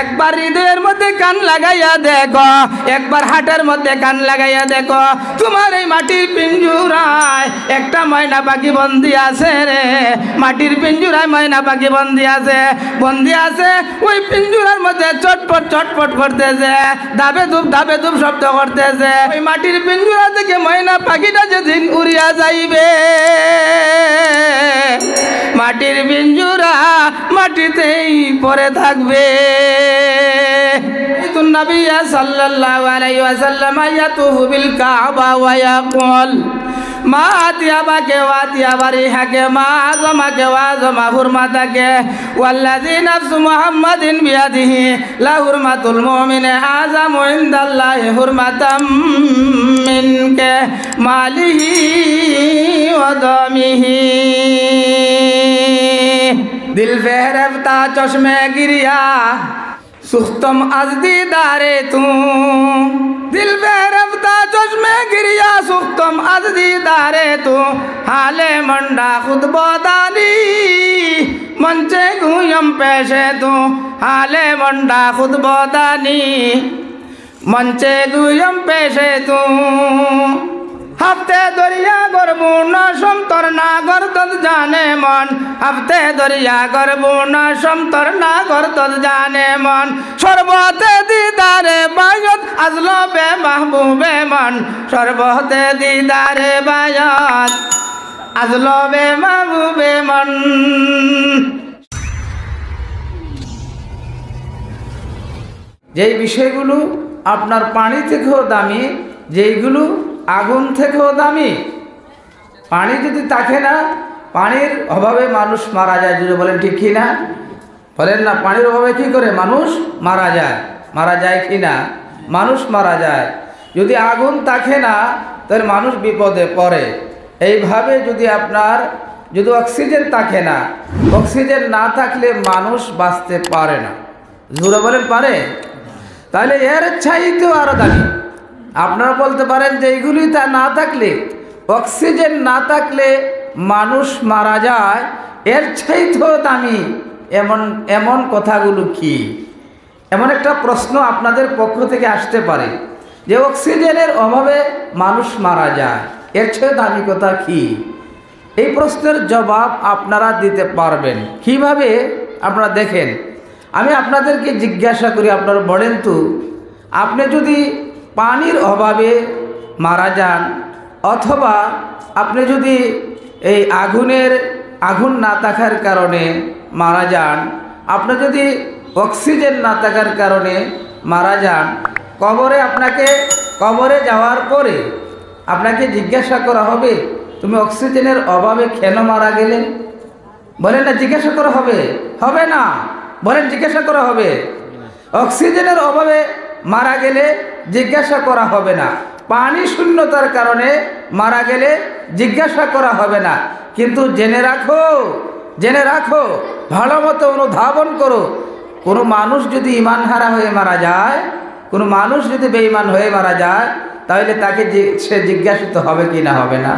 একবার হৃদয়ের মধ্যে কান লাগাইয়া দেখো, একবার হাটের মধ্যে কান লাগাইয়া দেখো, তোমার এই মাটির পিঞ্জুরায় একটা ময়না পাখি বন্দি আছে রে। মাটির পিঞ্জুরায় ময়না পাখি বন্দি আছে, বন্দি আছে। ওই পিঞ্জুরার মধ্যে চটপট চটপট করতেছে, দাবে ধূপ শব্দ করতেছে। ওই মাটির পিঞ্জুরা থেকে ময়না পাখিটা যেদিন উড়িয়া যাইবে, মাটির পিঞ্জুরা মাটিতেই পড়ে থাকবে। নবী সাল্লাল্লাহু আলাইহি ওয়াসাল্লাম ইয়াতুফু বিল কাবা ওয়া ইয়াকুল মা আতিয়াবাকে ওয়া আতিয়াবা রিহাকে মা আযমাকে ওয়া আযমা হুরমাতাকে ওয়াল্লাযী নাফসু মুহাম্মাদিন বিয়াদিহি লা হুরমাতুল মুমিনি আযামু ইনদাল্লাহি হুরমাতাম মিনকা মালিহি ওয়া দামিহি। दिल पे रफ्ता चश्मे गिरिया सुख्तम आज दीदारे तू, दिल पे रफ्ता चश्मे गिरिया सुख्तम आज दीदारे तू, हाले मंडा खुद बोदानी मंचे गुयम पेशे तू, हाले मंडा खुद बोदानी मंचे गुयम पेशे तू। हफ्ते दरिया गरबून समतर ना गरतद जाने मन, हफ्ते दरिया गरबून समतर ना गरतद जाने मन, शरबते दीदारे बायत अजलो बे महबूबे मन, शरबते दीदारे बायत अजलो बे महबूबे मन। যেই বিষয়গুলো আপনার পানি থেকেও দামি, যেইগুলো আগুন থেকেও দামি। পানি যদি থাকে না, পানির অভাবে মানুষ মারা যায়। যদি বলেন ঠিক কি না? বলেন না, পানির অভাবে কি করে মানুষ মারা যায়? মারা যায় কি না? মানুষ মারা যায়। যদি আগুন থাকে না, তাহলে মানুষ বিপদে পড়ে। এইভাবে যদি আপনার যদি অক্সিজেন থাকে না, অক্সিজেন না থাকলে মানুষ বাঁচতে পারে না। জোরে বলেন পারে? তাহলে এর চাইতেও আরো দামি। আপনারা বলতে পারেন যে এইগুলি তা না থাকলে, অক্সিজেন না থাকলে মানুষ মারা যায়, এর চাইতেও দামি এমন কথাগুলো কি? এমন একটা প্রশ্ন আপনাদের পক্ষ থেকে আসতে পারে যে অক্সিজেনের অভাবে মানুষ মারা যায়, এর চেয়ে দামি কথা কি? এই প্রশ্নের জবাব আপনারা দিতে পারবেন কিভাবে? আপনারা দেখেন, আমি আপনাদেরকে জিজ্ঞাসা করি, আপনারা বলেন তো, আপনি যদি পানির অভাবে মারা যান, অথবা আপনি যদি এই আগুন না থাকার কারণে মারা যান, আপনি যদি অক্সিজেন না থাকার কারণে মারা যান, কবরে যাওয়ার পরে আপনাকে জিজ্ঞাসা করা হবে তুমি অক্সিজেনের অভাবে কেন মারা গেলে? বলেন না, জিজ্ঞাসা করা হবে? হবে না। বলেন, জিজ্ঞাসা করা হবে? অক্সিজেনের অভাবে মারা গেলে জিজ্ঞাসা করা হবে না। পানি শূন্যতার কারণে মারা গেলে জিজ্ঞাসা করা হবে না। কিন্তু জেনে রাখো, ভালো মতো অনুধাবন করো, কোনো মানুষ যদি ঈমানহারা হয়ে মারা যায়, কোনো মানুষ যদি বেঈমান হয়ে মারা যায়, তাহলে তাকে সে জিজ্ঞাসিত হবে কি না হবে না?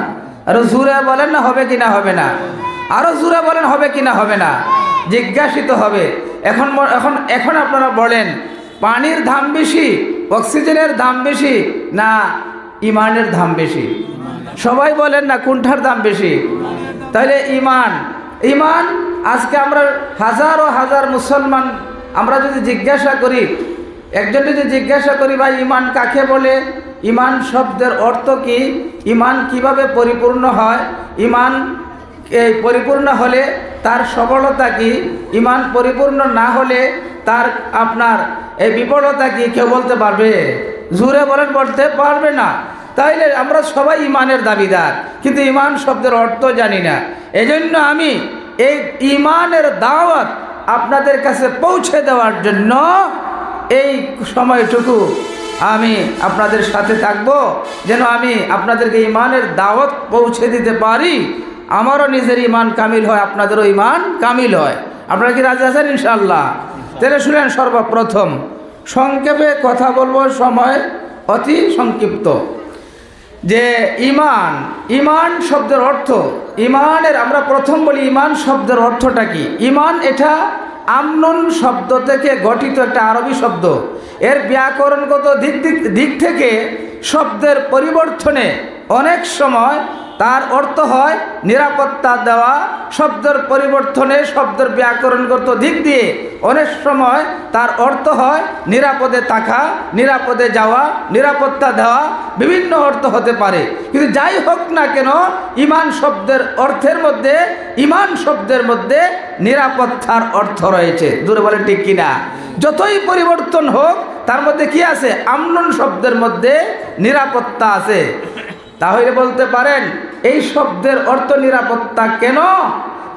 আরো জোরে বলেন না, হবে কি না হবে না? আরো জোরে বলেন, হবে কি না হবে না? জিজ্ঞাসিত হবে। এখন আপনারা বলেন, পানির দাম বেশি, অক্সিজেনের দাম বেশি না ইমানের দাম বেশি? সবাই বলেন না, কোনটার দাম বেশি? তাহলে ইমান। আজকে আমরা হাজার মুসলমান আমরা যদি জিজ্ঞাসা করি, একজন যদি জিজ্ঞাসা করি, ভাই ইমান কাকে বলে, ইমান শব্দের অর্থ কি, ইমান কিভাবে পরিপূর্ণ হয়, ইমান পরিপূর্ণ হলে তার সফলতা কি, ইমান পরিপূর্ণ না হলে তার আপনার এই বিফলতা কি, কেউ বলতে পারবে? জোরে বলেন, বলতে পারবে না। তাইলে আমরা সবাই ইমানের দাবিদার, কিন্তু ইমান শব্দের অর্থ জানি না। এজন্য আমি এই ইমানের দাওয়াত আপনাদের কাছে পৌঁছে দেওয়ার জন্য এই সময়টুকু আমি আপনাদের সাথে থাকবো, যেন আমি আপনাদেরকে ইমানের দাওয়াত পৌঁছে দিতে পারি। আমারও নিজের ইমান কামিল হয়, আপনাদেরও ইমান কামিল হয়। আপনারা কি রাজি আছেন? ইনশাআল্লাহ। তাহলে শুনেন, সর্বপ্রথম সংক্ষেপে কথা বলবো, সময় অতি সংক্ষিপ্ত। যে ইমান শব্দের অর্থ, আমরা প্রথম বলি ইমান শব্দের অর্থটা কি। ইমান এটা আমনুন শব্দ থেকে গঠিত একটা আরবি শব্দ। এর ব্যাকরণগত দিক থেকে শব্দের পরিবর্তনে অনেক সময় তার অর্থ হয় নিরাপত্তা দেওয়া। শব্দের পরিবর্তনে শব্দের ব্যাকরণগত দিক দিয়ে অনেক সময় তার অর্থ হয় নিরাপদে থাকা, নিরাপদে যাওয়া, নিরাপত্তা দেওয়া, বিভিন্ন অর্থ হতে পারে। কিন্তু যাই হোক না কেন, ঈমান শব্দের অর্থের মধ্যে, ঈমান শব্দের মধ্যে নিরাপত্তার অর্থ রয়েছে। জোরে বলেন ঠিক কিনা? যতই পরিবর্তন হোক তার মধ্যে কি আছে? আমনুন শব্দের মধ্যে নিরাপত্তা আছে। তাহলে বলতে পারেন এই শব্দের অর্থ নিরাপত্তা কেন?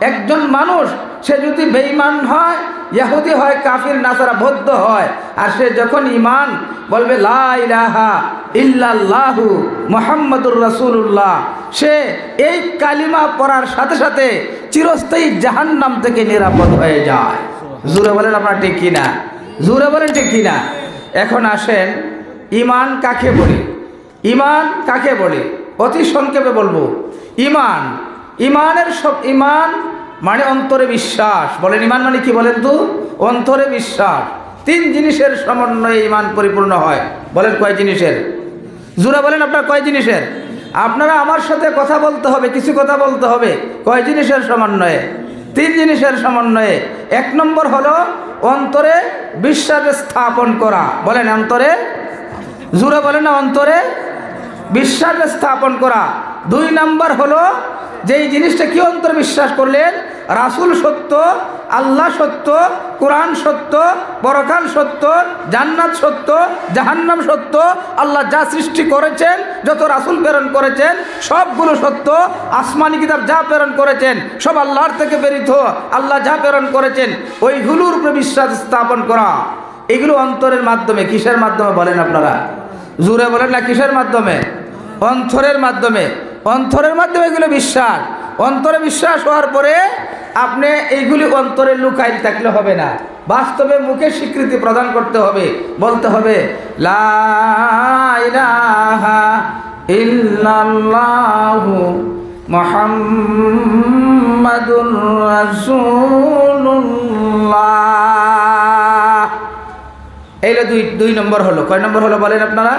একজন মানুষ সে যদি বেঈমান হয়, ইহুদি হয়, কাফির, নাসারা, বৌদ্ধ হয়, আর সে যখন ঈমান বলবে লা ইলাহা ইল্লাল্লাহু মুহাম্মাদুর রাসূলুল্লাহ, সে এই কালিমা পড়ার সাথে সাথে চিরস্থায়ী জাহান্নাম থেকে নিরাপদ হয়ে যায়। জোরে বলেন আপনারা ঠিক কিনা? জোরে বলেন ঠিক কিনা? এখন আসেন, ঈমান কাকে বলে? ঈমান কাকে বলে? অতি সংক্ষেপে বলবো। ঈমান, ঈমানের সব, ঈমান মানে অন্তরে বিশ্বাস। বলেন ঈমান মানে কি বলেন তো? অন্তরে বিশ্বাস। তিন জিনিসের সমন্বয়ে ঈমান পরিপূর্ণ হয়। বলেন কয় জিনিসের? জোরে বলেন আপনার কয় জিনিসের? আপনারা আমার সাথে কথা বলতে হবে, কিছু কথা বলতে হবে। কয় জিনিসের সমন্বয়ে? তিন জিনিসের সমন্বয়ে। এক নম্বর হলো অন্তরে বিশ্বাস স্থাপন করা। বলেন অন্তরে, জোরে বলেন না, অন্তরে বিশ্বাস স্থাপন করা। দুই নাম্বার হলো যেই জিনিসটা কি অন্তরে বিশ্বাস করলেন, রাসূল সত্য, আল্লাহ সত্য, কোরআন সত্য, পরকাল সত্য, জান্নাত সত্য, জাহান্নাম সত্য, আল্লাহ যা সৃষ্টি করেছেন, যত রাসূল প্রেরণ করেছেন সবগুলো সত্য, আসমানি কিতাব যা প্রেরণ করেছেন সব আল্লাহর থেকে প্রেরিত, আল্লাহ যা প্রেরণ করেছেন ওইগুলোর উপরে বিশ্বাস স্থাপন করা। এগুলো অন্তরের মাধ্যমে। কিসের মাধ্যমে বলেন আপনারা? জোরে বলেন না, কিসের মাধ্যমে? অন্তরের মাধ্যমে। অন্তরের মাধ্যমে এগুলো বিশ্বাস। অন্তরে বিশ্বাস হওয়ার পরে আপনি এইগুলি অন্তরে লুকাই থাকলে হবে না, বাস্তবে মুখে স্বীকৃতি প্রদান করতে হবে। বলতে হবে লা ইলাহা ইল্লাল্লাহু মুহাম্মাদুর রাসূলুল্লাহ। এইটা দুই নম্বর হলো। কয় নম্বর হলো বলেন আপনারা?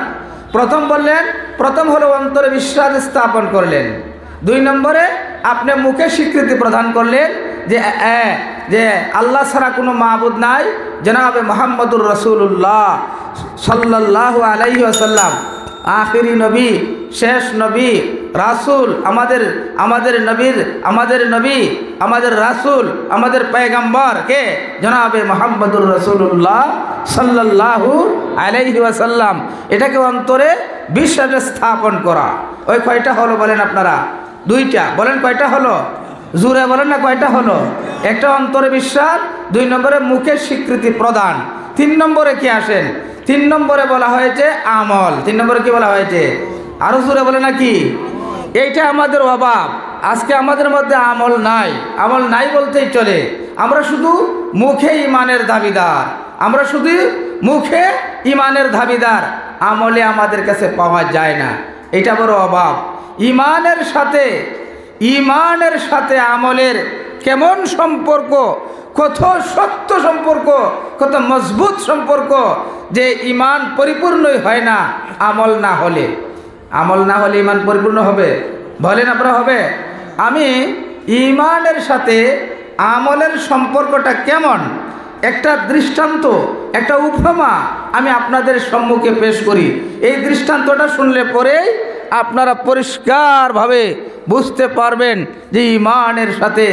প্রথম বললেন, প্রথম হলো অন্তরে বিশ্বাস স্থাপন করলেন। দুই নম্বরে আপনি মুখে স্বীকৃতি প্রদান করলেন যে আল্লাহ ছাড়া কোনো মাবুদ নাই, জনাবে মুহাম্মদুর রাসূলুল্লাহ সাল্লাল্লাহু আলাইহি ওয়াসাল্লাম আখিরি নবী, শেষ নবী, রাসূল, আমাদের নবী, আমাদের রাসূল, আমাদের পয়গম্বর কে? জনাবে মুহাম্মদুর রাসূলুল্লাহ সাল্লাল্লাহু আলাইহি ওয়াসাল্লাম। এটাকে অন্তরে বিশ্বাস স্থাপন করা। ওই কয়টা হলো বলেন আপনারা? দুইটা। বলেন কয়টা হলো? জোরে বলেন না, কয়টা হলো? একটা অন্তরে বিশ্বাস, দুই নম্বরে মুখের স্বীকৃতি প্রদান। তিন নম্বরে কি আসেন? তিন নম্বরে বলা হয়েছে আমল। তিন নম্বরে কি বলা হয়েছে? আরো জোরে বলে নাকি? এইটা আমাদের অভাব। আজকে আমাদের মধ্যে আমল নাই। আমল নাই বলতেই চলে। আমরা শুধু মুখে ঈমানের দাবিদার, আমরা শুধু মুখে ঈমানের দাবিদার, আমলে আমাদের কাছে পাওয়া যায় না। এটা বড় অভাব। ঈমানের সাথে আমলের কেমন সম্পর্ক, কত শক্ত সম্পর্ক, কত মজবুত সম্পর্ক, যে ঈমান পরিপূর্ণই হয় না আমল না হলে। আমল না হলে ঈমান পরিপূর্ণ হবে? বলেন আপনারা হবে? আমি ঈমানের সাথে আমলের সম্পর্কটা কেমন একটা দৃষ্টান্ত, একটা উপমা আমি আপনাদের সম্মুখে পেশ করি। এই দৃষ্টান্তটা শুনলে পরেই আপনারা পরিষ্কারভাবে বুঝতে পারবেন যে ঈমানের সাথে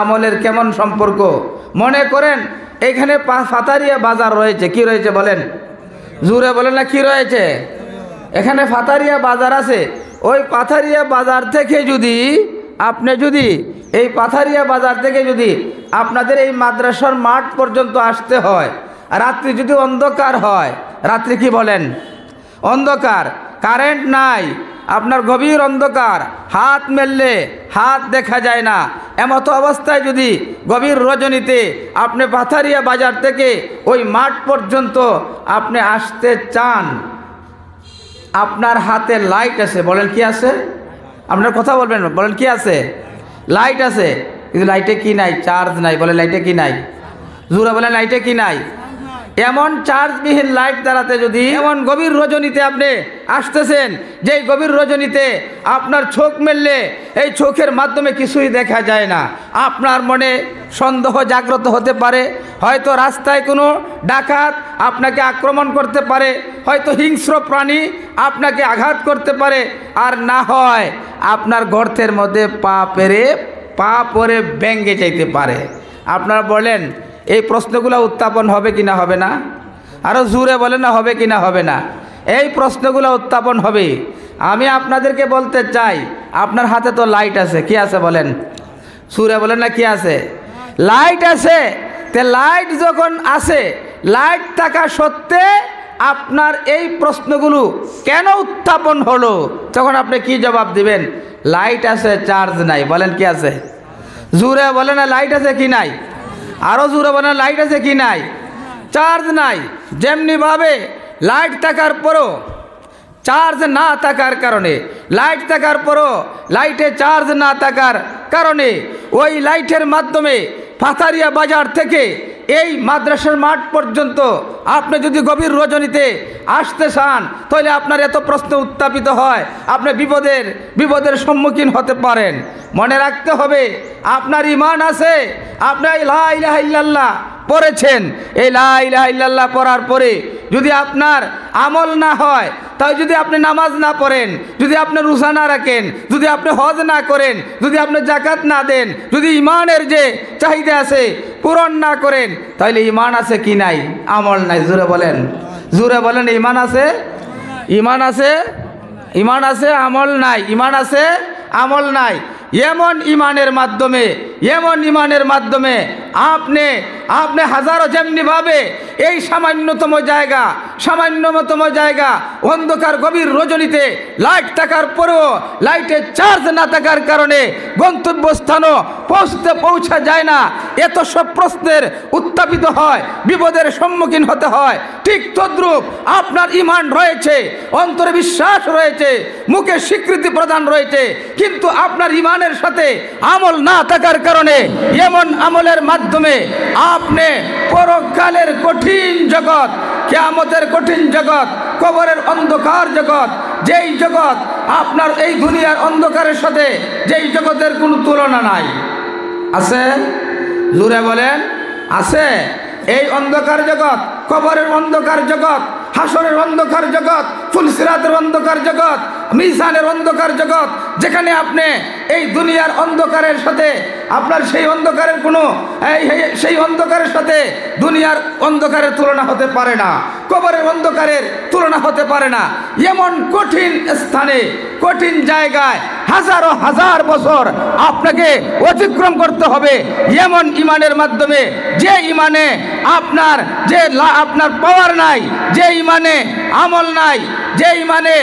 আমলের কেমন সম্পর্ক। মনে করেন এখানে ফাতারিয়া বাজার রয়েছে। কি রয়েছে বলেন? জোরে বলেন না, কি রয়েছে? এখানে ফাতারিয়া বাজার আছে। ওই পাথারিয়া বাজার থেকে যদি এই পাথারিয়া বাজার থেকে যদি আপনাদের এই মাদ্রাসার মাঠ পর্যন্ত আসতে হয়, রাত্রি যদি অন্ধকার হয়, রাত্রি কি বলেন? অন্ধকার, কারেন্ট নাই, আপনার গভীর অন্ধকার, হাত মেললে হাত দেখা যায় না, এমতো অবস্থায় যদি গভীর রজনীতে আপনি পাথারিয়া বাজার থেকে ওই মাঠ পর্যন্ত আপনি আসতে চান, আপনার হাতে লাইট আছে। বলেন কি আছে? আপনার কথা বলবেন, বলেন কি আছে? লাইট আছে, কিন্তু লাইটে কি নাই? চার্জ নাই। বলে লাইটে কি নাই? জোরে বলেন লাইটে কি নাই? এমন চার্জবিহীন লাইট দ্বারাতে যদি এমন গভীর রজনীতে আপনি আসতেছেন, যেই গভীর রজনীতে আপনার চোখ মেললে এই চোখের মাধ্যমে কিছুই দেখা যায় না, আপনার মনে সন্দেহ জাগ্রত হতে পারে, হয়তো রাস্তায় কোনো ডাকাত আপনাকে আক্রমণ করতে পারে, হয়তো হিংস্র প্রাণী আপনাকে আঘাত করতে পারে, আর না হয় আপনার গর্তের মধ্যে পা পরে ব্যাঙ্গে চাইতে পারে। আপনারা বলেন এই প্রশ্নগুলো উত্থাপন হবে কি না হবে না? আরও জোরে বলেন না হবে কি না হবে না? এই প্রশ্নগুলো উত্থাপন হবে। আমি আপনাদেরকে বলতে চাই, আপনার হাতে তো লাইট আছে, কি আছে বলেন? জোরে বলেন না কি আছে? লাইট আছে। তে লাইট যখন আছে, লাইট থাকা সত্ত্বে আপনার এই প্রশ্নগুলো কেন উত্থাপন হলো, তখন আপনি কি জবাব দিবেন? লাইট আছে, চার্জ নাই। বলেন কি আছে? জোরে বলেন না লাইট আছে কি নাই? আরও জোরে বলেন লাইট আছে কি নাই? চার্জ নাই। যেমনিভাবে লাইট থাকার পরও চার্জ না থাকার কারণে, লাইট থাকার পরও লাইটে চার্জ না থাকার কারণে ওই লাইটের মাধ্যমে পাথারিয়া বাজার থেকে এই মাদ্রাসার মাঠ পর্যন্ত আপনি যদি গভীর রজনীতে আসতে চান, তাহলে আপনার এত প্রশ্ন উত্থাপিত হয়, আপনি বিপদের সম্মুখীন হতে পারেন। মনে রাখতে হবে, আপনার ঈমান আছে, আপনি লা ইলাহা ইল্লাল্লাহ পড়েছেন, এই লা ইলাহা ইল্লাল্লাহ পড়ার পরে যদি আপনার আমল না হয়, তাই যদি আপনি নামাজ না পড়েন, যদি আপনি রোজা না রাখেন, যদি আপনি হজ না করেন, যদি আপনি যাকাত না দেন, যদি ঈমানের যে চাহিদা আছে পূরণ না করেন, তাহলে ঈমান আছে কি নাই? আমল নাই। জোরে বলেন, জোরে বলেন। ঈমান আছে, ঈমান আছে, ঈমান আছে, আমল নাই। ঈমান আছে, আমল নাই। এমন ঈমানের মাধ্যমে আপনি হাজারো যেমনিভাবে এই সামান্যতম জায়গা অন্ধকার গভীর রজনীতে লাইট থাকার পরেও লাইটের চার্জ না থাকার কারণে গন্তব্যস্থানও পৌঁছা যায় না, এত সব প্রশ্নের উত্থাপিত হয়, বিপদের সম্মুখীন হতে হয়। ঠিক তদ্রূপ আপনার ঈমান রয়েছে, অন্তরে বিশ্বাস রয়েছে, মুখে স্বীকৃতি প্রদান রয়েছে, কিন্তু আপনার ঈমানের সাথে আমল না থাকার কারণে এমন আমলের মাধ্যমে আপনি পরকালের কঠিন জগৎ, কিয়ামতের কঠিন জগৎ, কবরের অন্ধকার জগৎ, যেই জগৎ আপনার এই দুনিয়ার অন্ধকারের সাথে যেই জগতের কোনো তুলনা নাই। আছে? জোরে বলেন আছে। এই অন্ধকার জগৎ, কবরের অন্ধকার জগৎ, হাসরের অন্ধকার জগৎ, ফুলসিরাতের অন্ধকার জগৎ, মিজানের অন্ধকার জগৎ, যেখানে আপনি এই দুনিয়ার অন্ধকারের সাথে আপনার সেই অন্ধকারের সাথে দুনিয়ার অন্ধকারের তুলনা হতে পারে না, কবরের অন্ধকারের তুলনা হতে পারে না। এমন কঠিন স্থানে, কঠিন জায়গায় হাজারো হাজার বছর আপনাকে অতিক্রম করতে হবে এমন ঈমানের মাধ্যমে, যে ঈমানে আপনার পাওয়ার নাই, যে ঈমানে আমল নাই, যে ঈমানে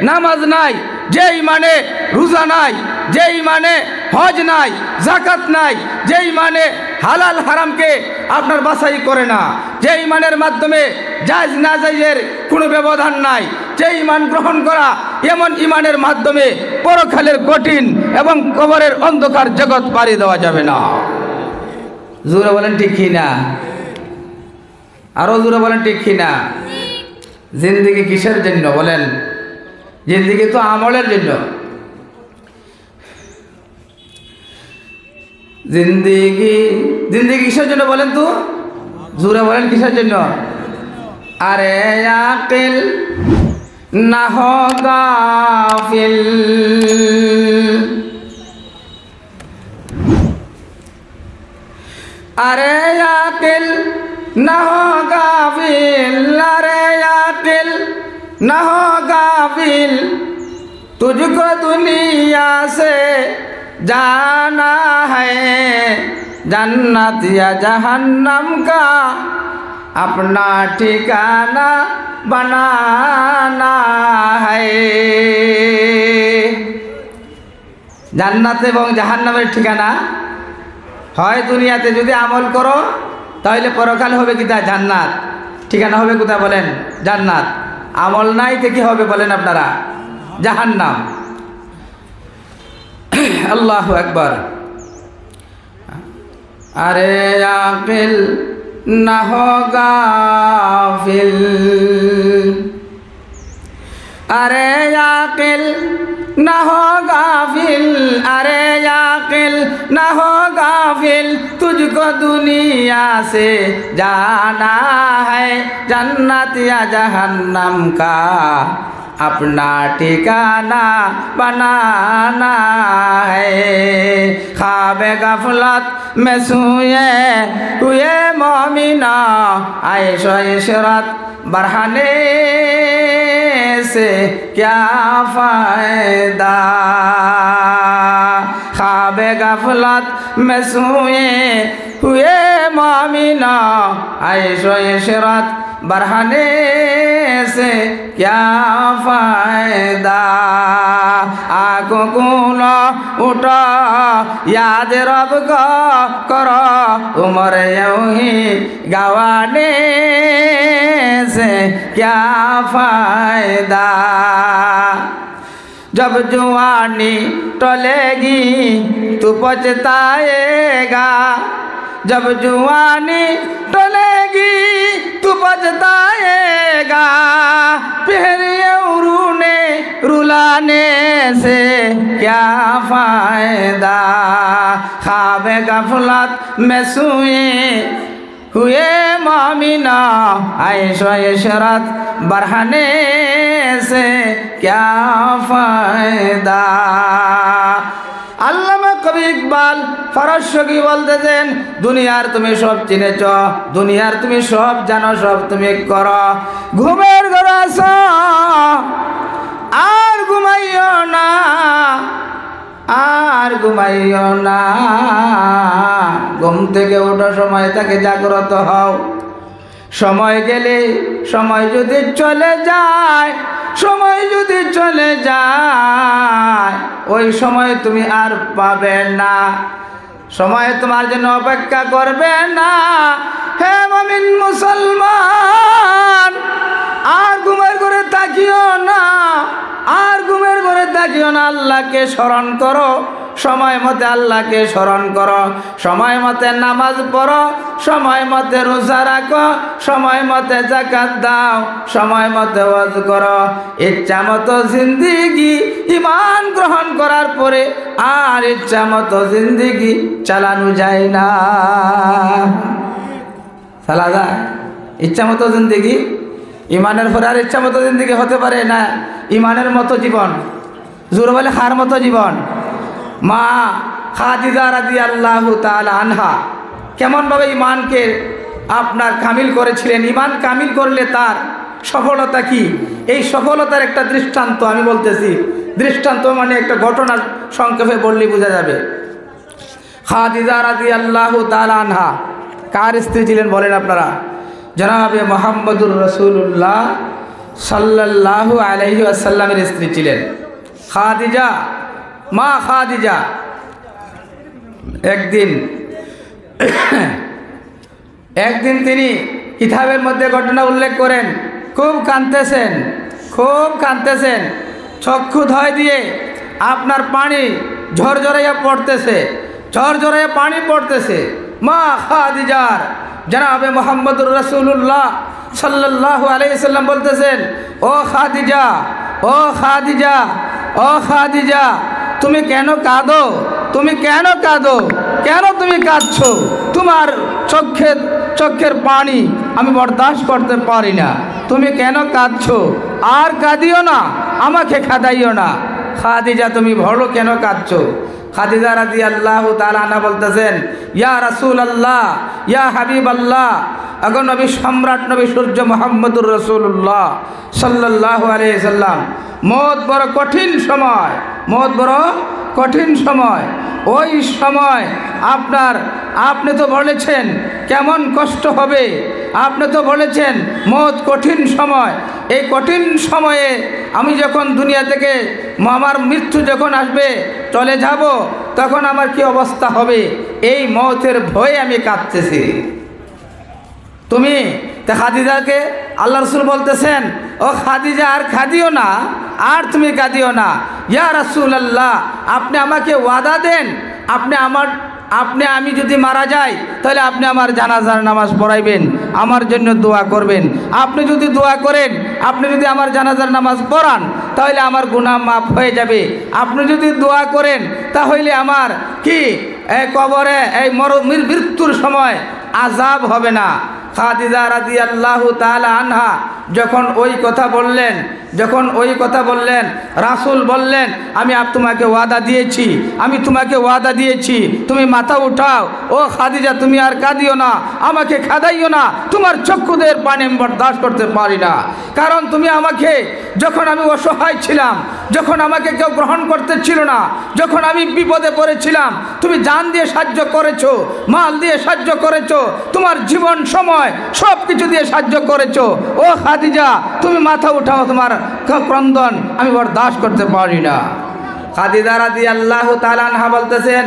নামাজ নাই, যে ঈমানে রোজা নাই, যে ঈমানে হজ নাই, যাকাত নাই, যে ঈমানে হালাল হারামকে আপনার বাছাই করে না, যে ঈমানের মাধ্যমে জায়েজ না জায়েজের কোনো ব্যবধান নাই, যে ঈমান গ্রহণ করা, এমন ঈমানের মাধ্যমে পরকালের কঠিন এবং কবরের অন্ধকার জগৎ পাড়ি দেওয়া যাবে না। জোরে বলেন ঠিক কি না? আরো জোরে বলেন ঠিক কি না? জিন্দেগি কিসের জন্য বলেন? জিন্দেগি তো আমলের জন্য। জিন্দেগি কিসের জন্য বলেন তো? জোরে বলেন কিসের জন্য? আরে আকিল না হো গাফিল, আরে আকিল না হো গাফিল, আরে আকিल न हो गाफिल, तुझको दुनिया से जाना है, जन्नत या जहन्नम का अपना ठिकाना बनाना है। জান্নাত এবং জাহান্নামের ঠিকানা হয় দুনিয়াতে যদি আমল করো, তাহলে পরকাল হবে কি তা জান্নাত, ঠিকানা হবে কোথায় বলেন? জান্নাত। আমল নাই তো কি হবে বলেন আপনারা? জাহান্নাম। আল্লাহু আকবার। আরে আকিল না হো গাফিল। अरे याकिल न हो गाफिल, अरे याकिल न हो गाफिल, तुझको दुनिया से जाना है, जन्नत या जहन्नम का अपना ठिकाना बनाना है। ख्वाबे गफलत में सोए हुए मोमिना, ऐशो इशरत बढ़ाने से क्या फायदा। ख्वाबे गफलत में सोए हुए मोमिना, ऐशो इशरत बढ़ाने से क्या फायदा। आँखों खोलो उठो याद रब को करो, उम्र यूं ही गवाने से क्या फायदा। जब जवानी टलेगी तू पछताएगा, जब जवानी टलेगी तू पछताएगा, फिर ये रूने रुलाने से क्या फायदा। ख्वाबे गफलत में सोए हुए मोमिना, ऐशो इशरत बढ़ाने से क्या फायदा। আল্লামা কবি ইকবাল ফারস্বগী বলতেছেন, দুনিয়ার তুমি সব চিনেছ, দুনিয়ার তুমি সব জানো, সব তুমি করো, ঘুমের ঘরে আসো আর ঘুমাইও না, আর ঘুমাইও না। ঘুম থেকে ওঠার সময় তাকে জাগ্রত হও। সময় গেলে, সময় যদি চলে যায়, সময় যদি চলে যায়, ওই সময় তুমি আর পাবে না, সময় তোমার জন্য অপেক্ষা করবে না। হে মুমিন মুসলমান, আর ঘুমের ঘরে তাকিও না, আর ঘুমের ঘরে তাকিও না। আল্লাহকে স্মরণ করো, সময় মতে আল্লাহকে স্মরণ করো, সময় মতে নামাজ পড়ো, সময় মতে রোজা রাখো, সময় মতে যাকাত দাও, সময় মতে ওয়াজ করো। ইচ্ছা মতো জিন্দিগি ঈমান গ্রহণ করার পরে আর ইচ্ছা মতো জিন্দিগি চালানো যায় না। চালা যায় ইচ্ছা মতো জিন্দিগি, ঈমানের পরে আর ইচ্ছা মতো জিন্দিগি হতে পারে না। ঈমানের মতো জীবন, জোর বলে খার মতো জীবন। মা খাদিজা রাদিয়াল্লাহু তাআলা আনহা কেমনভাবে ঈমানকে আপনার কামিল করেছিলেন, ঈমান কামিল করলে তার সফলতা কি, এই সফলতার একটা দৃষ্টান্ত আমি বলতেছি। দৃষ্টান্ত মানে একটা ঘটনা সংক্ষেপে বললে বোঝা যাবে। খাদিজা রাদিয়াল্লাহু তাআলা আনহা কার স্ত্রী ছিলেন বলেন আপনারা? জনাবে মুহাম্মদুর রাসূলুল্লাহ সাল্লাল্লাহু আলাইহি ওয়াসাল্লামের স্ত্রী ছিলেন খাদিজা, মা খাদিজা। একদিন তিনি কিতাবের মধ্যে ঘটনা উল্লেখ করেন, খুব কাঁদতেছেন, খুব কাঁদতেছেন, চক্ষু ধয় দিয়ে আপনার পানি ঝরঝরাইয়া পড়তেছে, ঝরঝরাইয়া পানি পড়তেছে। মা খাদিজার জনাবে মুহাম্মদুর রাসূলুল্লাহ সাল্লাল্লাহু আলাইহি সাল্লাম বলতেছেন, ও খাদিজা, ও খাদিজা, ও খাদিজা, তুমি কেন কাঁদো? তুমি কেন কাঁদো? কেন তুমি কাঁদছো? তোমার চোখের পানি আমি বরদাস্ত করতে পারি না, তুমি কেন কাঁদছো? আর কাঁদিও না, আমাকে কাঁদাইও না। খাদিজা তুমি বলো কেন কাঁদছো? খাদিজা রাদিয়াল্লাহু তাআলা আনহা বলতেছেন, ইয়া রাসূলুল্লাহ, ইয়া হাবিবাল্লাহ, এখন নবী সম্রাট, নবী সূর্য মুহাম্মদুর রাসূলুল্লাহ সাল্লাল্লাহু আলাইহি সাল্লাম, মওত বড় কঠিন সময়, মওত বড় কঠিন সময়। ওই সময় আপনি তো বলেছেন কেমন কষ্ট হবে, আপনি তো বলেছেন মওত কঠিন সময়। এই কঠিন সময়ে আমি যখন দুনিয়া থেকে আমার মৃত্যু যখন আসবে, চলে যাব, তখন আমার কি অবস্থা হবে, এই মওতের ভয়ে আমি কাঁদতেছি। তুমি তা খাদিজাকে আল্লাহ রাসূল বলতেছেন, ও খাদিজা আর কাঁদিও না, আর তুমি কাঁদিও না। ইয়া রাসূলুল্লাহ, আপনি আমাকে ওয়াদা দেন, আপনি আপনি আমি যদি মারা যাই তাহলে আপনি আমার জানাজার নামাজ পড়াইবেন, আমার জন্য দোয়া করবেন। আপনি যদি দোয়া করেন, আপনি যদি আমার জানাজার নামাজ পড়ান তাহলে আমার গুনাহ মাফ হয়ে যাবে। আপনি যদি দোয়া করেন তাহলে আমার কি এই কবরে এই মৃত্যুর সময় আযাব হবে না। খাদিজা রাদিয়াল্লাহু তাআলা আনহা যখন ওই কথা বললেন, রাসূল বললেন আমি তোমাকে ওয়াদা দিয়েছি, তুমি মাথা উঠাও। ও খাদিজা, তুমি আর কাঁদিও না, আমাকে খাদাইও না, তোমার চক্ষুদের পানি আমি বরদাস্ত করতে পারি না। কারণ তুমি আমাকে যখন আমি অসহায় ছিলাম, যখন আমাকে কেউ গ্রহণ করতে ছিল না, যখন আমি বিপদে পড়েছিলাম, তুমি জান দিয়ে সাহায্য করেছো, মাল দিয়ে সাহায্য করেছো, তোমার জীবন সময় সব কিছু দিয়ে সাহায্য করেছো। ও খাদিজা, তুমি মাথা উঠাও, তোমার ক্রন্দন আমি বরদাস্ত করতে পারি না। খাদিজা রাদিয়াল্লাহু তাআলা আনহা বলতেছেন,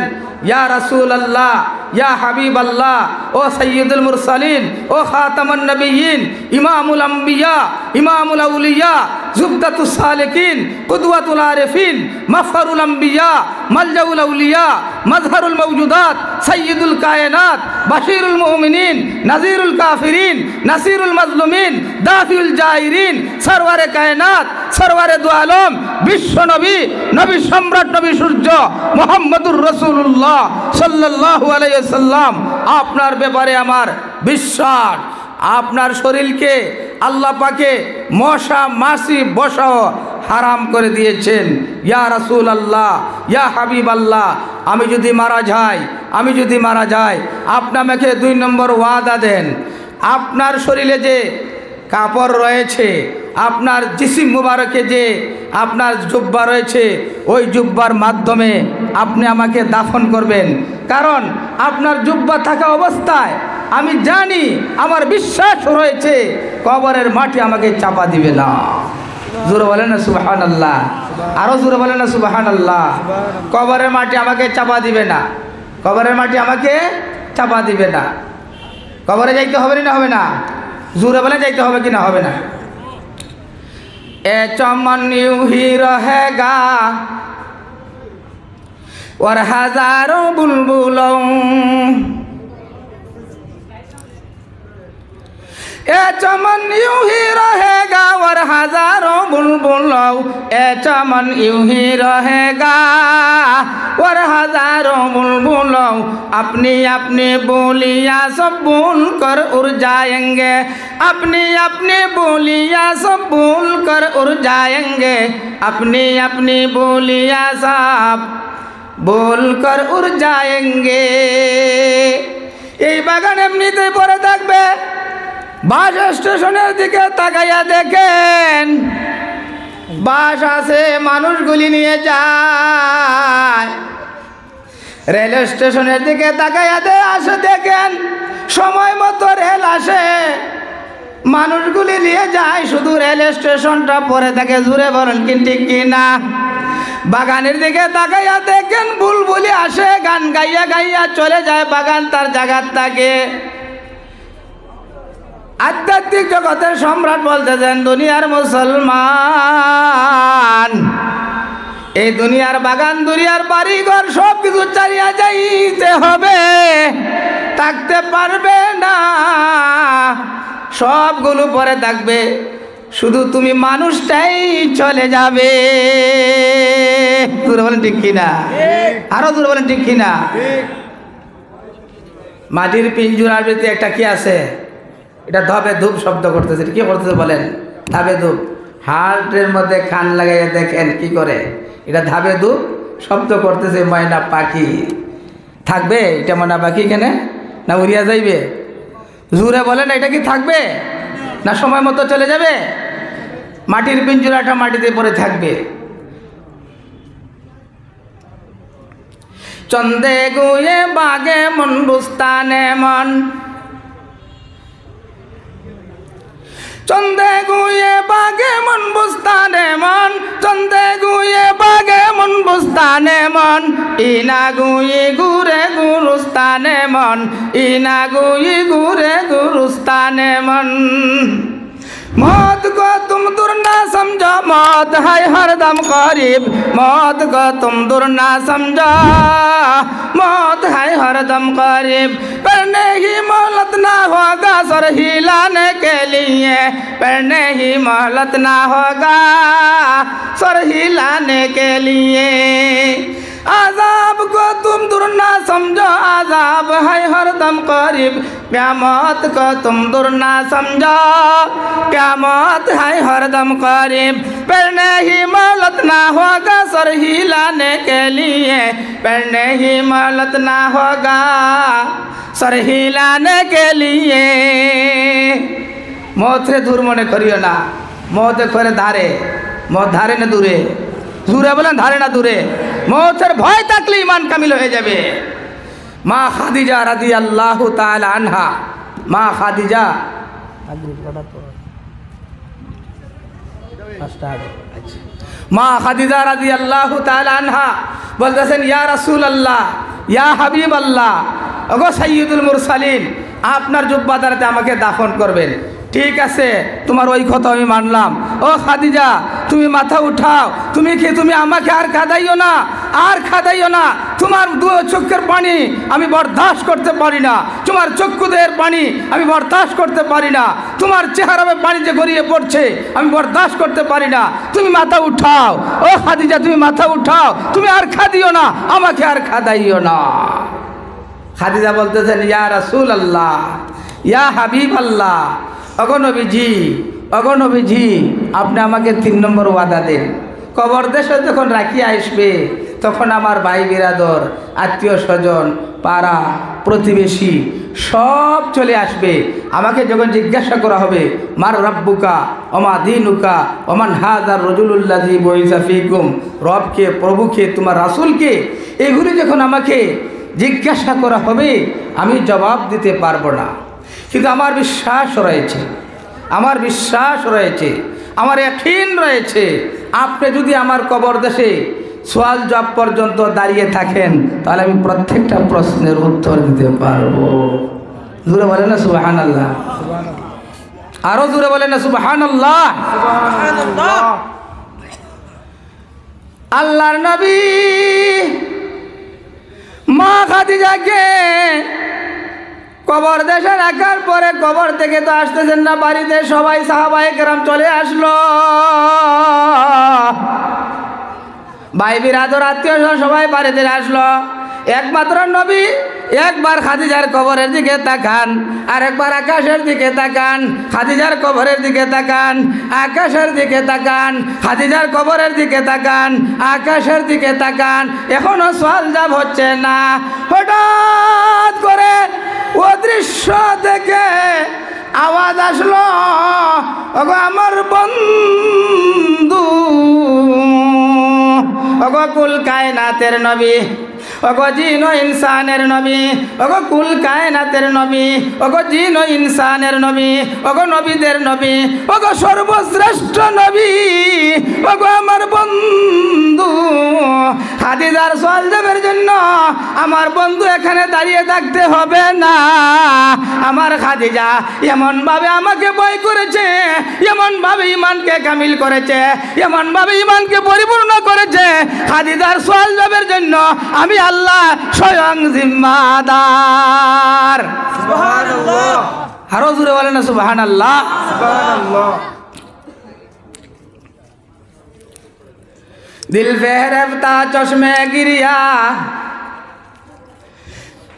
ইয়া রাসূলুল্লাহ, ইয়া হাবিবাল্লাহ, ও সাইয়্যিদুল মুরসালিন, ও খাতামুন নবিয়্যিন, ইমামুল আম্বিয়া, ইমামুল আউলিয়া, জুবদাতুস সালিকিন, কুদওয়াতুল আরিফিন, মাফখারুল আম্বিয়া, মালজাউল আউলিয়া, মাজহারুল মাওজুদাত, সাইয়্যিদুল কায়নাত, বাশীরুল মুমিনিন, নাযীরুল কাফিরিন, নাসিরুল মাজলুমিন, দাফিউল জাহিরিন, সরওয়ারে কায়নাত, সরওয়ারে দু আলম, বিশ্ব নবী, নবী সম্রাট, নবী সূর্য মুহাম্মদুর রাসূলুল্লাহ সাল্লাল্লাহু আলাইহি ওয়াসাল্লাম, আপনার ব্যাপারে আমার বিশ্বাস। আপনার শরীরকে আল্লাহ পাকে মশা মাছি বসাও হারাম করে দিয়েছেন। ইয়া রাসূলুল্লাহ, ইয়া হাবিবাল্লাহ, আমি যদি মারা যাই আপনি আমাকে 2 নম্বর ওয়াদা দেন। আপনার শরীরে যে কাপড় রয়েছে, আপনার জিসিম মুবারকে যে আপনার জুব্বা রয়েছে, ওই জুব্বার মাধ্যমে আপনি আমাকে দাফন করবেন। কারণ আপনার জুব্বা থাকা অবস্থায় আমি জানি, আমার বিশ্বাস রয়েছে কবরের মাটি আমাকে চাপা দিবে না। জোরে বলেন না সুবহানাল্লাহ, আরো জোরে বলেন না সুবহানাল্লাহ। কবরের মাটি আমাকে চাপা দিবে না, কবরের মাটি আমাকে চাপা দিবে না। কবরে যাইতে হবে না, হবে না? জোরে বলে যাইতে হবে কি না, হবে না? এ চমন ইউ হি রহেগা और हजारों बुलबुलों, ए चमन यूं ही रहेगा और हजारों बुलबुलों, ए चमन यूं ही रहेगा और हजारों बुलबुलों, अपनी अपनी बोलियां सब भूल कर उड़ जाएंगे, अपनी अपनी बोलियां सब भूल कर उड़ जाएंगे, अपनी अपनी बोलियां सब बोल कर उड़ जाएंगे। এই বাগান এমনিতেই পড়ে থাকবে। বাস স্টেশনের দিকে তাকাইয়া দেখেন, বাস আছে, মানুষগুলি নিয়ে যায়। রেল স্টেশনের দিকে তাকাইয়া আসে দেখেন, সময় মতো রেল আসে, মানুষগুলি নিয়ে যায়, শুধু রেল স্টেশনটা পড়ে থাকে। জুড়ে বলেন কি ঠিক কিনা? বাগানের দিকে তাকাইয়া দেখেন, বুলবুলি আসে, গান গাইয়া গাইয়া চলে যায়, বাগান তার জায়গার থাকে। আধ্যাত্মিক জগতের সম্রাট বলতেছেন, দুনিয়ার মুসলমান, এই দুনিয়ার বাগান, দুনিয়ার বাড়িঘর সব কিছু চালিয়ে যাইতে হবে, থাকতে পারবে না, সবগুলো পরে থাকবে, শুধু তুমি মানুষটাই চলে যাবে। জোরে বলেন ঠিক কিনা? আরো জোরে বলেন ঠিক কিনা? মাটির পিঞ্জুরার ভিতরে একটা কি আছে, এটা ধবে ধূপ শব্দ করতেছে। কি করতেছে বলেন? ধাবে ধূপ। হার্টের মধ্যে কান লাগাইয়া দেখেন কি করে, এটা ধাবে ধূপ শব্দ করতেছে। ময়না পাখি থাকবে? এটা ময়না পাখি এখানে না উড়িয়া যাইবে? জোরে বলেন, এটা কি থাকবে না সময় মতো চলে যাবে? মাটির পিঞ্জুরাটা মাটিতে পড়ে থাকবে। চন্দে গুয়ে বাগে মন বুস্তানে মন, চন্দে গুয়ে বাগে মন বুস্তানে মন, চন্দে গুয়ে বাগে মন বুস্তানে মন, ইনা গুয়ে ঘুরে গুরুস্তানে মন, ইনা গুয়ে ঘুরে गुरुस्ताने मन। मौत को तुम दूर ना समझो मौत है हरदम करीब, मौत को तुम दूर ना समझो, मौत है हरदम करीब। पढ़ने ही मोहलत ना होगा सर हिलाने के लिए, पढ़ने ही मोहलत ना होगा सर हिलाने के लिए। आजाब को तुम दूर ना समझो, आजाब है हरदम करीब, क़यामत को तुम दूर ना समझो, क़यामत है हरदम करीब। पढ़ने ही मोहलत ना होगा सर हिलाने के लिए, पढ़ने ही मोहलत ना होगा सर हिलाने के लिए। मौत रे दूर मने करियो ना, मौत करे धारे, मौत धारे ना दूरे, दूरे बोलें धारे ना दूरे। मौतेर भय থাকলে ईमान कामिल हो जाबे। मा खादिजा রাদিয়াল্লাহু তাআলা আনহা, मा खादिजा मा खादिजा রাদিয়াল্লাহু তাআলা আনহা বলতেছেন, ইয়া রাসূলুল্লাহ, ইয়া হাবিবাল্লাহ, ওগো সাইয়্যিদুল মুরসালিন, আপনার জুব্বাদারতে আমাকে দাফন করবেন। ঠিক আছে, তোমার ওই কথা আমি মানলাম। ও খাদিজা, তুমি মাথা উঠাও, তুমি আমাকে আর কাঁদাইও না, আর কাঁদাইও না। তোমার দু চোখের পানি আমি বরদাস্ত করতে পারি না, তোমার চক্ষুদের পানি আমি বরদাস্ত করতে পারি না, তোমার চেহারায় পানি যে গড়িয়ে পড়ছে আমি বরদাস্ত করতে পারি না। তুমি মাথা উঠাও, ও খাদিজা তুমি মাথা উঠাও, তুমি আর কাঁদিও না, আমাকে আর কাঁদাইও না। খাদিজা বলতেছেন, ইয়া রাসূলুল্লাহ, ইয়া হাবিবাল্লাহ, অগনবীজি, অগনবীজি, আপনি আমাকে 3 নম্বর ওয়াদা দেন। কবর দেশে যখন রাখিয়া আসবে তখন আমার ভাই বিরাদর, আত্মীয় স্বজন, পাড়া প্রতিবেশী সব চলে আসবে। আমাকে যখন জিজ্ঞাসা করা হবে, মার রাব্বুকা ওমা দীনুকা ওমান হাযার রাজুলুল্লাযী বুইসা ফীকুম, রবকে, প্রভুকে, তোমার রাসূলকে, এগুলি যখন আমাকে জিজ্ঞাসা করা হবে আমি জবাব দিতে পারবো না। কিন্তু আমার বিশ্বাস রয়েছে, আমার বিশ্বাস রয়েছে, আমার ইয়াকিন রয়েছে, আপনি যদি আমার কবর দেশে সোয়াল জবাব পর্যন্ত দাঁড়িয়ে থাকেন তাহলে আমি প্রত্যেকটা প্রশ্নের উত্তর দিতে পারবো। জোরে বলেন না সুবহানাল্লাহ, আরো জোরে বলেন না সুবহানাল্লাহ। আল্লাহর নবী মা খাদিজাকে কবর দেশে রাখার পরে কবর থেকে তো আসতেছেন না, বাড়িতে সবাই সাহাবায়ে কেরাম চলে আসলো, ভাই বিরাদর আত্মীয় সবাই বাড়িতে আসলো। একমাত্র নবী একবার খাদিজার কবরের দিকে তাকান, আর একবার আকাশের দিকে তাকান, খাদিজার কবরের দিকে তাকান, আকাশের দিকে তাকান, খাদিজার কবরের দিকে তাকান, আকাশের দিকে তাকান, এখনো সোয়াল জবাব হচ্ছে না। হঠাৎ করে ও দৃশ্য দেখে আওয়াজ আসলো, ওগো আমার বন্ধু, ওগো কুল কায়নাতের নবী, ওগো জিন ও ইনসানের নবী, ওগো কুল কায়নাতের নবী, ওগো জিন ও ইনসানের নবী, ওগো নবীদের নবী, ওগো সর্বশ্রেষ্ঠ নবী, ওগো আমার বন্ধু। খাদিজার সোয়াল জবাবের জন্য আমার বন্ধু এখানে দাঁড়িয়ে থাকতে হবে না। আমার খাদিজা এমন ভাবে আমাকে ভয় করেছে, এমন ভাবে ঈমানকে কামিল করেছে, এমন ভাবে ঈমানকে পরিপূর্ণ করেছে, খাদিজার সোয়াল জবাবের জন্য আমি আল্লাহ স্বয়ং জিম্মাদার। সুবহানাল্লাহ, আরো জোরে বলেন না সুবহানাল্লাহ। সুবহানাল্লাহ। दिल पे रफ्ता चश्मे गिरिया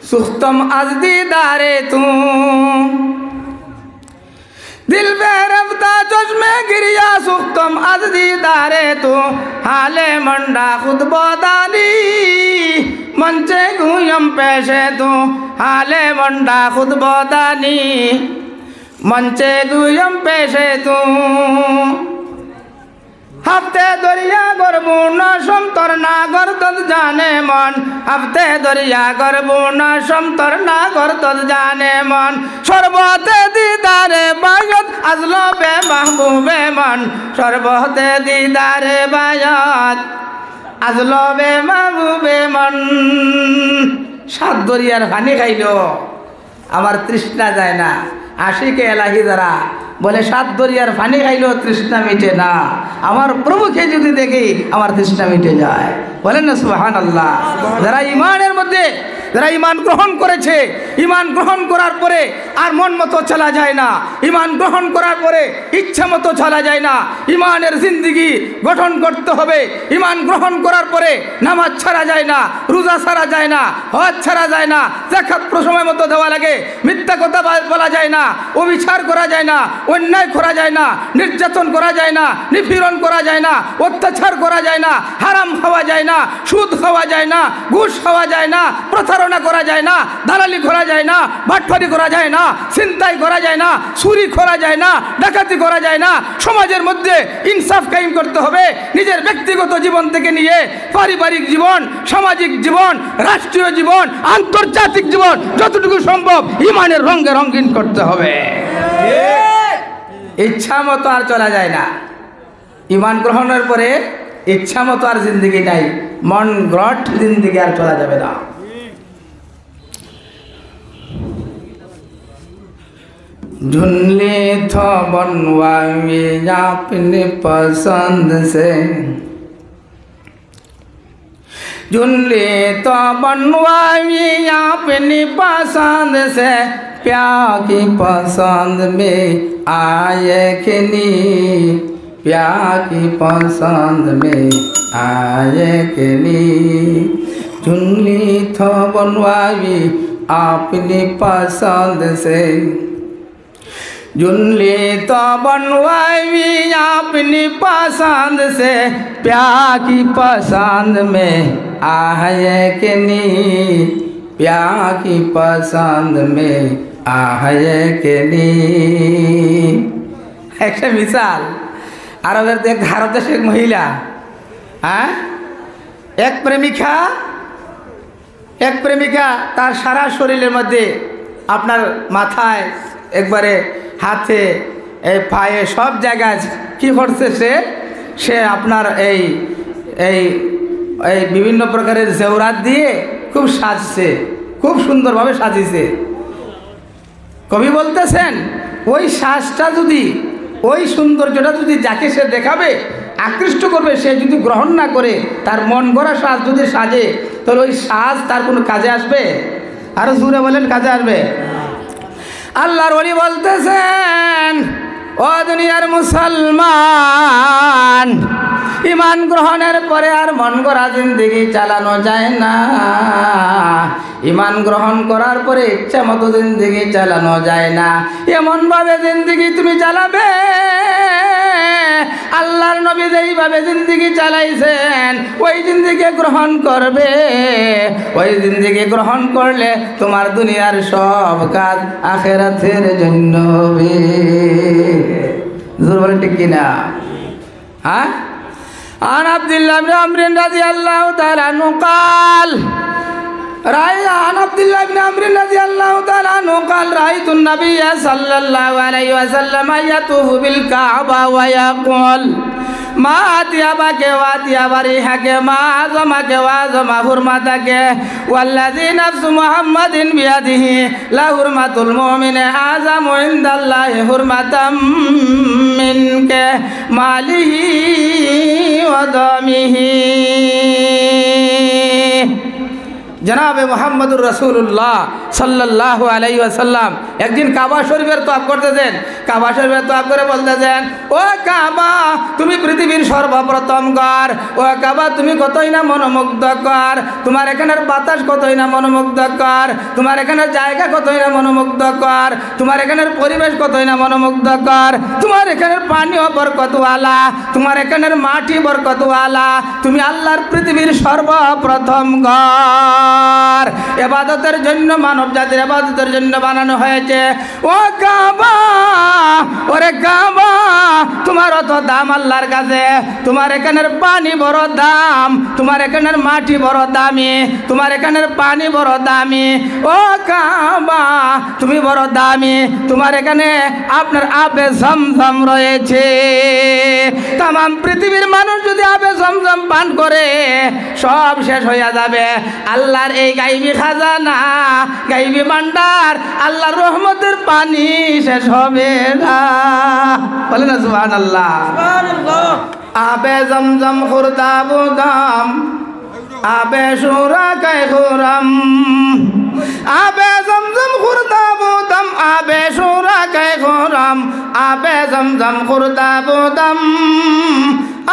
सुख्तम अज दीदारे तू, दिल पे रफ्ता चश्मे गिरिया सुख्तम अज दीदारे तू, हाले मंडा खुद बोदानी मंचे गुयम पेशे तू, हाले मंडा खुद बोदानी मंचे गुयम पेशे तू। हफ्ते दरिया गरबून समतर नागर तद जाने मन, हफ्ते दरिया गरबून समतर नागर तद जाने मन, शरबते दीदारे बायत अजलो बे महबूबे मन, शरबते दीदारे बायत अजलो बे महबूबे मन। सात दरियार पानी खाइलो आमार तृष्णा जाए ना, आशिके एलाही द्वारा বলে 7 দরিয়ার পানি খাইলেও তৃষ্ণা মিটে না, আমার প্রভুকে যদি দেখি আমার তৃষ্ণা মিটে যায়। বলেন না সুবহানাল্লাহ। যারা ইমানের মধ্যে, যারা ইমান গ্রহণ করেছে, ইমান গ্রহণ করার পরে আর মন মতো চলা যায় না, ইমান গ্রহণ করার পরে ইচ্ছা মতো চলা যায় না, ইমানের জিন্দিগি গঠন করতে হবে। ইমান গ্রহণ করার পরে নামাজ ছাড়া যায় না, রোজা ছাড়া যায় না, হজ ছাড়া যায় না, যাকাত সময় মতো দেওয়া লাগে, মিথ্যা কথা বলা যায় না, অবিচার করা যায় না, অন্যায় করা যায় না, নির্যাতন করা যায় না, নিপীড়ন করা যায় না, অত্যাচার করা যায় না, হারাম খাওয়া যায় না, সুদ খাওয়া যায় না, ঘুষ খাওয়া যায় না, প্রতারণা করা যায় না, দালালি করা যায় না, বাটপারি করা যায় না, ছিনতাই করা যায় না, চুরি করা যায় না, ডাকাতি করা যায় না। সমাজের মধ্যে ইনসাফ কায়েম করতে হবে। নিজের ব্যক্তিগত জীবন থেকে নিয়ে পারিবারিক জীবন, সামাজিক জীবন, রাষ্ট্রীয় জীবন, আন্তর্জাতিক জীবন যতটুকু সম্ভব ইমানের রঙে রঙিন করতে হবে। ইচ্ছা মতো আর চলা যায় না। ইমান গ্রহণের পরে ইচ্ছা মতো আর জিন্দিগি নাই, মন গ্রট জিন্দিগি আর চলা যাবে না। ढूंढले तो बनवाए अपने पसंद से, ढूंढले तो बनवाए अपनी पसंद से, प्यार की पसंद में आए कि नहीं, प्यार की पसंद में आए कि नहीं। ढूंढले तो बनवाए अपनी पसंद से, जुनली तो बनवाई अपनी पसंद से, प्यार की पसंद में आए कि नहीं, प्यार की पसंद में आए कि नहीं। একটা মিসাল, আরবের ভারত দেশের মহিলা, হ্যাঁ, এক প্রেমিকা তার সারা শরীরের মধ্যে, আপনার মাথায় একবারে, হাতে, পায়ে, সব জায়গায় কি করছে সে আপনার এই এই এই বিভিন্ন প্রকারের জেওরাত দিয়ে খুব সাজছে, খুব সুন্দরভাবে সাজিয়েছে। কবি বলতেছেন ওই সাজটা যদি, ওই সৌন্দর্যটা যদি যাকে সে দেখাবে, আকৃষ্ট করবে, সে যদি গ্রহণ না করে তার মন গড়া সাজ যদি সাজে, তাহলে ওই সাজ তার কোনো কাজে আসবে? আরো জোরে বলেন, কাজে আসবে? আল্লাহর ওলি বলতেছেন, ও দুনিয়ার মুসলমান, ইমান গ্রহণের পরে আর মন গড়া জিন্দেগি চালানো যায় না। ইমান গ্রহণ করার পরে ইচ্ছা মতো জিন্দেগি চালানো যায় না। এমনভাবে জিন্দেগি তুমি চালাবে, আল্লাহর নবী যেইভাবে জিন্দেগি চালাইছেন ওই জিন্দেগি গ্রহণ করবে। ওই জিন্দেগি গ্রহণ করলে তোমার দুনিয়ার সব কাজ আখিরাতের জন্য হবে। জোর বলেন ঠিক কিনা? হ্যাঁ, عن عبد الله بن عمرو رضي الله تعالى عنه قال عن عبد الله بن عمرو رضي الله تعالى عنه قال رأيت النبي صلى الله عليه وسلم يطوف بالكعبة ويقول ما أطيبك وأطيب ريحك ما أعظمك وأعظم حرمتك والذي نفس محمد بيده لحرمة المؤمن أعظم عند الله حرمة منك ماله ودمه। জনাবে মোহাম্মদুর রাসূলুল্লাহ সাল্লাল্লাহু আলাইহি ওয়াসাল্লাম একদিন কাবা শরীফের তওয়াফ করতেছেন। কাবা শরীফের তওয়াফ করে বলতেছেন, ও কাবা তুমি পৃথিবীর সর্বপ্রথম ঘর, ও কাবা তুমি কতই না মনোমুগ্ধকর, তোমার এখানের বাতাস কতই না মনোমুগ্ধকর, তোমার এখানের জায়গা কতই না মনোমুগ্ধকর, তোমার এখানের পরিবেশ কতই না মনোমুগ্ধকর, তোমার এখানের পানিও বরকতওয়ালা, তোমার এখানের মাটি বরকতওয়ালা, তুমি আল্লাহর পৃথিবীর সর্বপ্রথম ঘর। ইবাদতের জন্য, মানব জাতির ইবাদতের জন্য বানানো হয়েছে। ও কাবা, ওরে কাবা তোমার অত দাম আল্লাহর কাছে, তোমার এখানের পানি বড় দাম, তোমার এখানের মাটি বড় দামি, তোমার এখানের পানি বড় দামি। ও কাবা তুমি বড় দামি, তোমার এখানে আপনার আবে জমজম রয়েছে। তাম পৃথিবীর মানুষ যদি আবে জমজম পান করে সব শেষ হইয়া যাবে। আল্লাহর এই গাইবি খাজানা, গাইবি ভান্ডার, আল্লাহর রহমতের পানি শেষ হবে না। বলে না সুবহানাল্লাহ। আবে জমজম খুরদাবু দাম, আবে সুরা কাই খুরাম, আবে জমজম খুরদাবু দাম, আবে সুরা কাই খুরাম, আবে জমজম খুরদাবু দাম,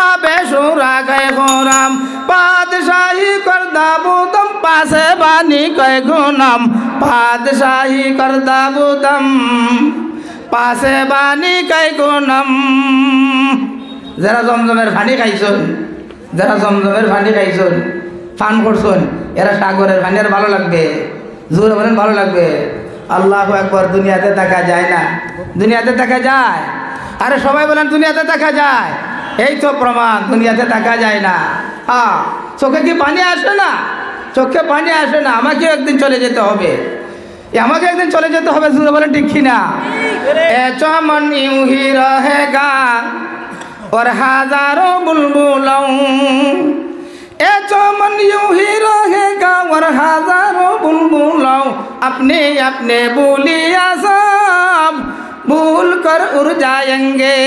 আবে সুরা কাই খুরাম, বাদশাহী করদাবু দাম, পাশে বানি কাই গুনাম, বাদশাহী করদাবু দাম, পাশে বানি কাই গুনাম। যারা জমজমের পানি খাইছন, যারা জমজমের পানি খাইছন, পান করছন, এরা সাগরের পানি আর ভালো লাগবে? জোরে বলেন ভালো লাগবে? আল্লাহু আকবার। দুনিয়াতে দেখা যায় না? দুনিয়াতে দেখা যায়? আরে সবাই বলেন দুনিয়াতে দেখা যায়। এই তো প্রমাণ, দুনিয়াতে দেখা যায় না। হ্যাঁ, চোখে কি পানি আসে না? চোখে পানি আসে না। আমাকেও একদিন চলে যেতে হবে, আমাকে একদিন চলে যেতে হবে। জোরে বলেন ঠিক কিনা? এ চমন ইউ হি রহেগা और हजारों बुलबुलों, ए चमन यूं ही रहेगा और हजारों बुलबुलों, अपने अपने बोलिया सब भूल कर उड़ जाएंगे।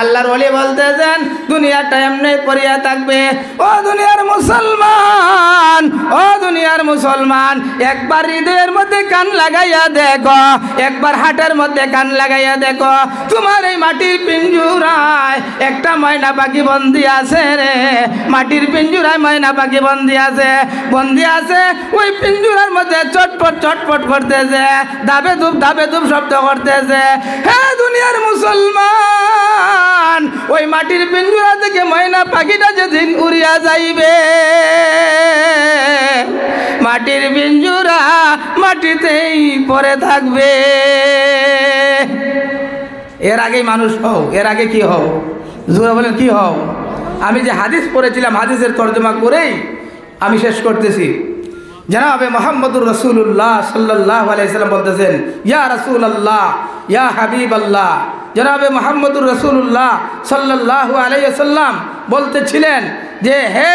আল্লাহর ওলি বলতেছেন দুনিয়াটা এমনি পড়িয়া থাকবে। ও দুনিয়ার মুসলমান, ও দুনিয়ার মুসলমান, একবার হৃদয়ের মধ্যে কান লাগাইয়া দেখো, একবার হাটের মধ্যে কান লাগাইয়া দেখো, তোমার এই মাটির পিঞ্জুরায় একটা ময়না পাখি বন্দি আছে রে। মাটির পিঞ্জুরায় ময়না পাখি বন্দি আছে, বন্দি আছে। ওই পিঞ্জুরার মধ্যে চটপট চটপট করতেছে, দাবে ধূপ শব্দ করতেছে। হ্যাঁ দুনিয়ার মুসলমান, ওই মাটির পিঞ্জুরা থেকে ময়না পাখিটা যেদিন উড়িয়া যাইবে, মাটির পিঞ্জুরা মাটিতেই পড়ে থাকবে। এর আগে মানুষ হও, এর আগে কি হও? জোরে বলেন কি হও? আমি যে হাদিস পড়েছিলাম, হাদিসের তর্জমা করেই আমি শেষ করতেছি। জনাবে মুহাম্মদুর রাসূলুল্লাহ সাল্লাল্লাহু আলাইহি ওয়াসাল্লাম বলতেছেন, ইয়া রাসূলুল্লাহ, ইয়া হাবিবাল্লাহ। জনাবে মুহাম্মদুর রাসূলুল্লাহ সাল্লাল্লাহু আলাইহি ওয়াসাল্লাম বলতেছিলেন যে হে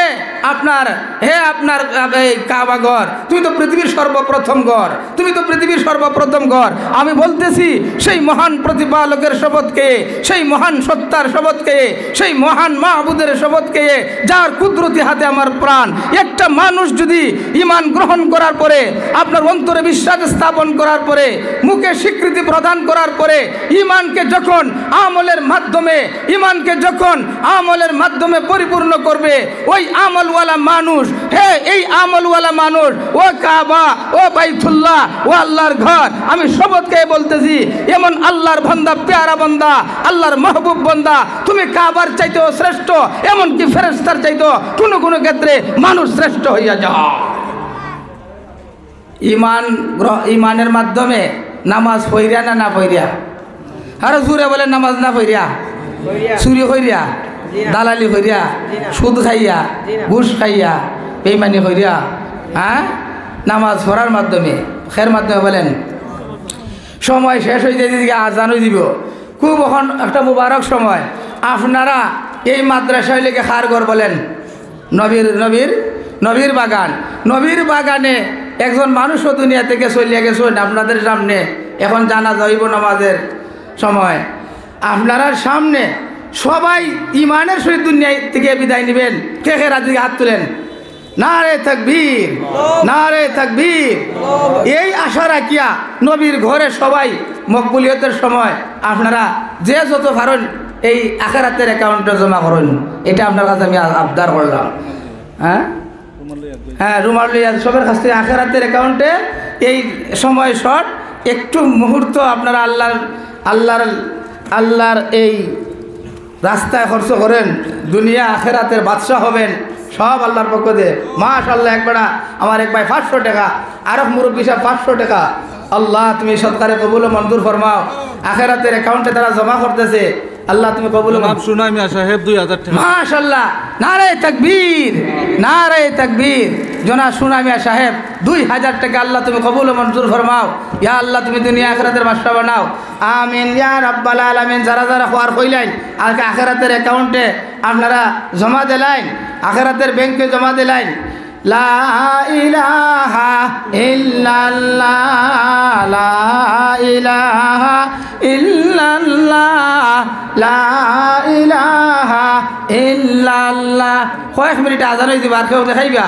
আপনার এই কাবা ঘর, তুমি তো পৃথিবীর সর্বপ্রথম ঘর, তুমি তো পৃথিবীর সর্বপ্রথম ঘর। আমি বলতেছি সেই মহান প্রতিপালকের শপথকে, সেই মহান সত্তার শপথকে, সেই মহান মাহবুদের শপথকে, যার কুদরতি হাতে আমার প্রাণ। একটা মানুষ যদি ঈমান গ্রহণ করার পরে, আপনার অন্তরে বিশ্বাস স্থাপন করার পরে, মুখে স্বীকৃতি প্রদান করার পরে, ঈমানকে যখন আমলের মাধ্যমে, ঈমানকে যখন আমলের মাধ্যমে পরিপূর্ণ করবে, ওই আমলওয়ালা মানুষ, হে এই আমলওয়ালা মানুষ, ও কাবা, ও বাইতুল্লাহ, ও আল্লাহর ঘর, আমি শপথ খেয়ে বলতেছি, এমন আল্লাহর বান্দা, পেয়ারা বান্দা, আল্লাহর মাহবুব বান্দা, তুমি কাবার চাইতেও শ্রেষ্ঠ, এমনকি ফেরেশতার চাইতেও কোনো কোনো ক্ষেত্রে মানুষ শ্রেষ্ঠ হইয়া যাও। ঈমানের মাধ্যমে নামাজ পড়িয়া না পড়িয়া? আরো জোরে বলেন নামাজ না পড়িয়া? চুরি কইরা, দালালি কইরা, সুদ খাইয়া, ঘুষ খাইয়া, বেঈমানি কইরা, হ্যাঁ নামাজ পড়ার মাধ্যমে, খের মাধ্যমে বলেন। সময় শেষ হয়ে যেতে দিকে আজান হয়ে দিব, খুব এখন একটা মুবারক সময়। আপনারা এই মাদ্রাসায় লেগে খার ঘর বলেন, নবীর বাগান, নবীর বাগানে একজন মানুষও দুনিয়া থেকে চলিয়া গেছেন আপনাদের সামনে। এখন জানা যাইব নামাজের সময়, আপনার সামনে সবাই ঈমানের সহিত দুনিয়া থেকে বিদায় নেবেন। কে কে রাজি হাত তুলেন? নারে তাকবীর, নারে তাকবীর। এই আশা রাখিয়া নবীর ঘরে সবাই মকবুলিয়তের সময় আপনারা যে যত পারেন এই আখিরাতের অ্যাকাউন্টে জমা করুন। এটা আপনার কাছে আমি আবদার করলাম। হ্যাঁ রুমাল লইয়া সবার কাছ থেকে আখিরাতের অ্যাকাউন্টে এই সময় শর্ট একটু মুহূর্ত আপনারা আল্লাহর এই রাস্তায় খরচ করেন, দুনিয়া আখিরাতের বাদশা হবেন সব আল্লাহর পক্ষ দিয়ে। মাশাআল্লাহ, একবারা আমার এক ভাই 500 টাকা, আরব মুরব্বী সাহেব 500 টাকা। আল্লাহ তুমি সৎকারে কবুল ও মঞ্জুর ফরমাও। আখিরাতের অ্যাকাউন্টে তারা জমা করতেছে, আল্লাহ তুমি কবুল জনাব সুনাই মিয়া সাহেব 2000 টাকা। মাশাআল্লাহ, নারে তাকবীর, নারে তাকবীর। জনাব সুনাই মিয়া সাহেব 2000 টাকা আল্লাহ তুমি কবুল ও মঞ্জুর ফরমাও। ইয়া আল্লাহ তুমি দুনিয়া আখিরাতের মাস্টার বানাও। আমিন ইয়া রাব্বাল আলামিন। যারা যারা খোয়ার কইলেন আর আখিরাতের অ্যাকাউন্টে আপনারা জমা দিলেন, আখিরাতের ব্যাংকে জমা দিলেন। লা ইলাহা ইল্লাল্লাহ, লা ইলাহা ইল্লাল্লাহ, লা ইলাহা ইল্লাল্লাহ। কয়েক মিনিট আজান হইতে বার কেউ দেখাইবা।